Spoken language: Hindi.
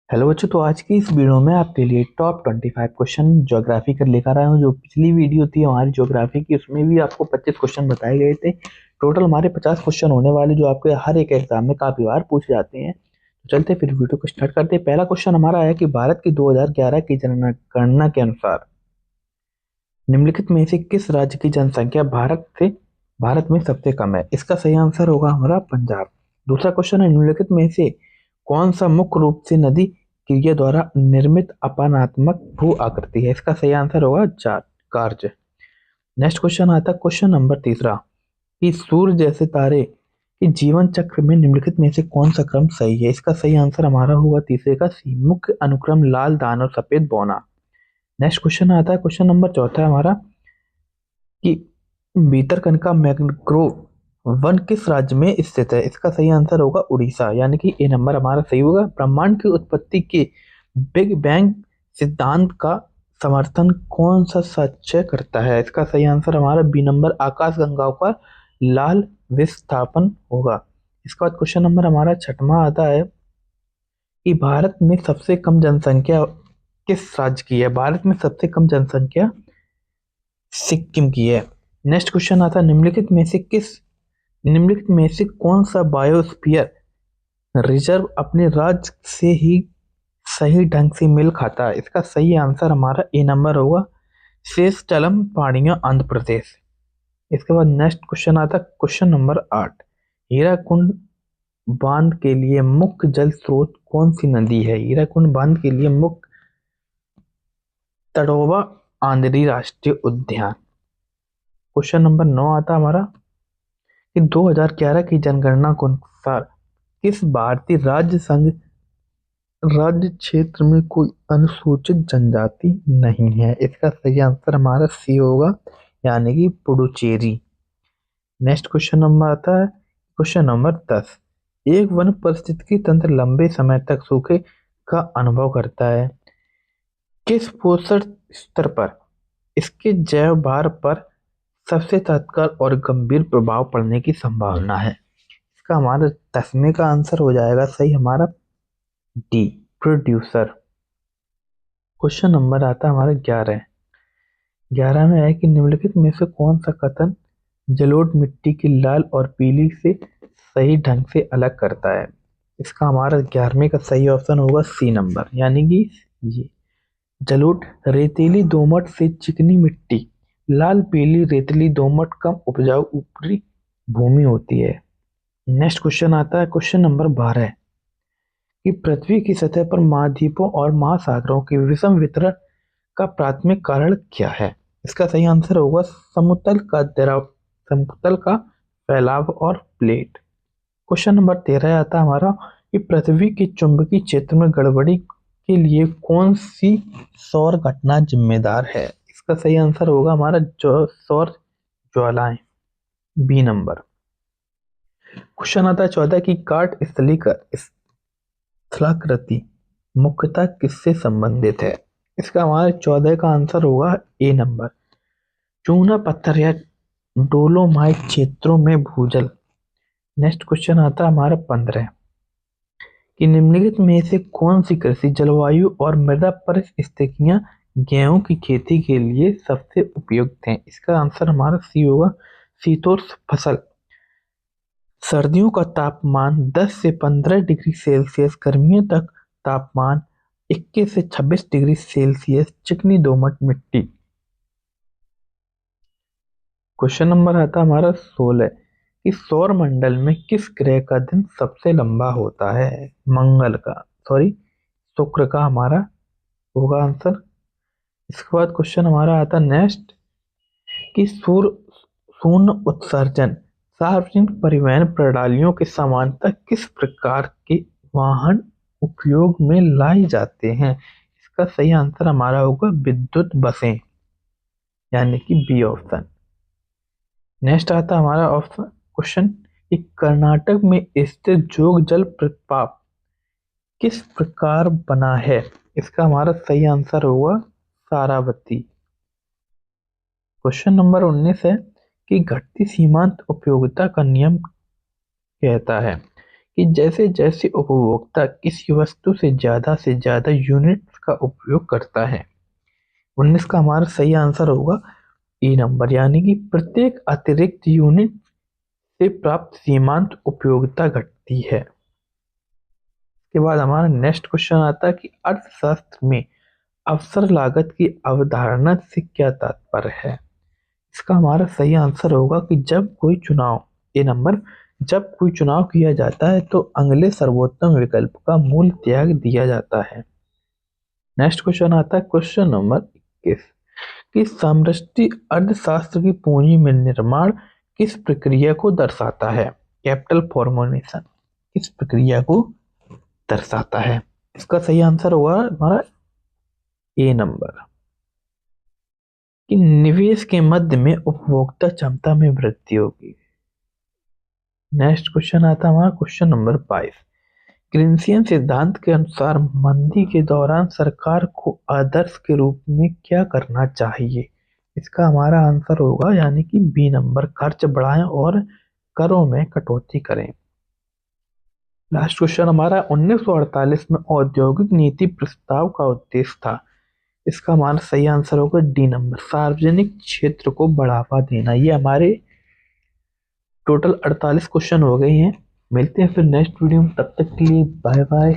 हेलो बच्चों, तो आज की इस वीडियो में आपके लिए टॉप 25 क्वेश्चन ज्योग्राफी कर लेकर आया हूँ। जो पिछली वीडियो थी हमारी ज्योग्राफी की, उसमें भी आपको 25 क्वेश्चन बताए गए थे। टोटल हमारे 50 क्वेश्चन होने वाले, जो आपके हर एक एग्जाम में काफी बार पूछे जाते हैं। तो चलते फिर वीडियो को स्टार्ट करते हैं। पहला क्वेश्चन हमारा है कि भारत की 2011 की जनगणना के अनुसार निम्नलिखित में से किस राज्य की जनसंख्या भारत में सबसे कम है? इसका सही आंसर होगा हमारा पंजाब। दूसरा क्वेश्चन है, निम्नलिखित में से कौन सा मुख्य रूप से नदी क्रिया द्वारा निर्मित अपनात्मक भू आकृति है? इसका सही आंसर होगा कार्य। नेक्स्ट क्वेश्चन आता है, क्वेश्चन नंबर तीसरा, कि सूर्य जैसे तारे के जीवन चक्र में निम्नलिखित में से कौन सा क्रम सही है? इसका सही आंसर हमारा होगा तीसरे का सी, मुख्य अनुक्रम लाल दान और सफेद बौना। नेक्स्ट क्वेश्चन आता है, क्वेश्चन नंबर चौथा है हमारा, कि भीतरकनिका मैंग्रोव वन किस राज्य में स्थित है? इसका सही आंसर होगा उड़ीसा, यानी कि ए नंबर हमारा सही होगा। ब्रह्मांड की उत्पत्ति के बिग बैंग सिद्धांत का समर्थन कौन सा सच करता है? इसका सही आंसर हमारा बी नंबर आकाशगंगाओं का लाल विस्थापन होगा। इसके बाद क्वेश्चन नंबर हमारा छठवां आता है, कि भारत में सबसे कम जनसंख्या किस राज्य की है? भारत में सबसे कम जनसंख्या सिक्किम की है। नेक्स्ट क्वेश्चन आता है, निम्नलिखित में से कौन सा बायोस्फीयर रिजर्व अपने राज्य से ही सही ढंग से मेल खाता है? इसका सही आंसर हमारा ए नंबर होगा, शेषतलम पहाड़ियां, आंध्र प्रदेश। इसके बाद नेक्स्ट क्वेश्चन आता है, क्वेश्चन नंबर 8, हीराकुंड बांध के लिए मुख्य जल स्रोत कौन सी नदी है? हीराकुंड बांध के लिए मुख्य तड़ोवा आंध्री राष्ट्रीय उद्यान। क्वेश्चन नंबर 9 आता है हमारा, कि 2011 की जनगणना के अनुसार किस भारतीय राज्य क्षेत्र में कोई अनुसूचित जनजाति नहीं है? इसका सही आंसर हमारा सी होगा, यानी कि पुडुचेरी। नेक्स्ट क्वेश्चन नंबर आता है, क्वेश्चन नंबर 10, एक वन पारिस्थितिकी तंत्र लंबे समय तक सूखे का अनुभव करता है। किस पोषण स्तर पर इसके जैव भार पर सबसे तत्काल और गंभीर प्रभाव पड़ने की संभावना है? इसका हमारा 10वें का आंसर हो जाएगा सही हमारा डी, प्रोड्यूसर। क्वेश्चन नंबर आता है हमारा 11 में है, कि निम्नलिखित में से कौन सा कथन जलोढ़ मिट्टी की लाल और पीली से सही ढंग से अलग करता है? इसका हमारा 11वें का सही ऑप्शन होगा सी नंबर, यानी कि ये जलोढ़ रेतीली दोमट से चिकनी मिट्टी, लाल पीली रेतीली दोमट कम उपजाऊ ऊपरी भूमि होती है। नेक्स्ट क्वेश्चन आता है, क्वेश्चन नंबर 12, कि पृथ्वी की सतह पर महाद्वीपों और महासागरों के विषम वितरण का प्राथमिक कारण क्या है? इसका सही आंसर होगा समतल का फैलाव और प्लेट। क्वेश्चन नंबर 13 आता है हमारा, कि पृथ्वी के चुंबकीय क्षेत्र में गड़बड़ी के लिए कौन सी सौर घटना जिम्मेदार है? इसका सही आंसर होगा हमारा जो सौर ज्वालाएं, बी नंबर। क्वेश्चन आता है 14, की काट स्थलाकृति मुख्यतः किससे संबंधित है? इसका हमारे 14 का आंसर होगा ए नंबर, चूना पत्थर या डोलोमाइट क्षेत्रों में भूजल। नेक्स्ट क्वेश्चन आता है हमारा 15, कि निम्नलिखित में से कौन सी कृषि जलवायु और मृदा परिस्थितियां गेहूं की खेती के लिए सबसे उपयुक्त हैं? इसका आंसर हमारा सी होगा, शीतोष्ण फसल। सर्दियों का तापमान 10 से 15 डिग्री सेल्सियस, गर्मियों तक तापमान 21 से 26 डिग्री सेल्सियस, चिकनी दोमट मिट्टी। क्वेश्चन नंबर आता है हमारा 16, कि सौर मंडल में किस ग्रह का दिन सबसे लंबा होता है? मंगल का, सॉरी, शुक्र का हमारा होगा आंसर। इसके बाद क्वेश्चन हमारा आता है नेक्स्ट, कि शून्य उत्सर्जन सार्वजनिक परिवहन प्रणालियों के समानता किस प्रकार के वाहन उपयोग में लाई जाते हैं? इसका सही आंसर हमारा होगा विद्युत बसें, यानी कि बी ऑप्शन। नेक्स्ट आता है हमारा ऑप्शन क्वेश्चन, कि कर्नाटक में स्थित जोग जल प्रपात किस प्रकार बना है? इसका हमारा सही आंसर होगा सारावती। क्वेश्चन नंबर 19 है, कि घटती सीमांत उपयोगिता का नियम कहता है कि जैसे जैसे उपभोक्ता किसी वस्तु से ज़्यादा यूनिट्स का उपयोग करता है। 19 का हमारा सही आंसर होगा ई नंबर, यानी कि प्रत्येक अतिरिक्त यूनिट से प्राप्त सीमांत उपयोगिता घटती है। इसके बाद हमारा नेक्स्ट क्वेश्चन आता है कि अर्थशास्त्र में अवसर लागत की अवधारणा से क्या तात्पर्य है। इसका हमारा सही आंसर होगा कि जब कोई चुनाव किया जाता है तो अगले सर्वोत्तम विकल्प का मूल त्याग दिया जाता है। नेक्स्ट क्वेश्चन आता है क्वेश्चन नंबर 21 कि समष्टि अर्थशास्त्र की पूंजी में निर्माण किस प्रक्रिया को दर्शाता है। कैपिटल फॉर्मेशन किस प्रक्रिया को दर्शाता है। इसका सही आंसर होगा हमारा ए नंबर, कि निवेश के मध्य में उपभोक्ता क्षमता में वृद्धि होगी। नेक्स्ट क्वेश्चन आता है हमारा क्वेश्चन नंबर 22, ग्रीनसियन सिद्धांत के अनुसार मंदी के दौरान सरकार को आदर्श के रूप में क्या करना चाहिए। इसका हमारा आंसर होगा यानी कि बी नंबर, खर्च बढ़ाएं और करों में कटौती करें। लास्ट क्वेश्चन हमारा 1948 में औद्योगिक नीति प्रस्ताव का उद्देश्य था। इसका हमारा सही आंसर होगा डी नंबर, सार्वजनिक क्षेत्र को बढ़ावा देना। ये हमारे टोटल 48 क्वेश्चन हो गए हैं। मिलते हैं फिर नेक्स्ट वीडियो में, तब तक के लिए बाय बाय।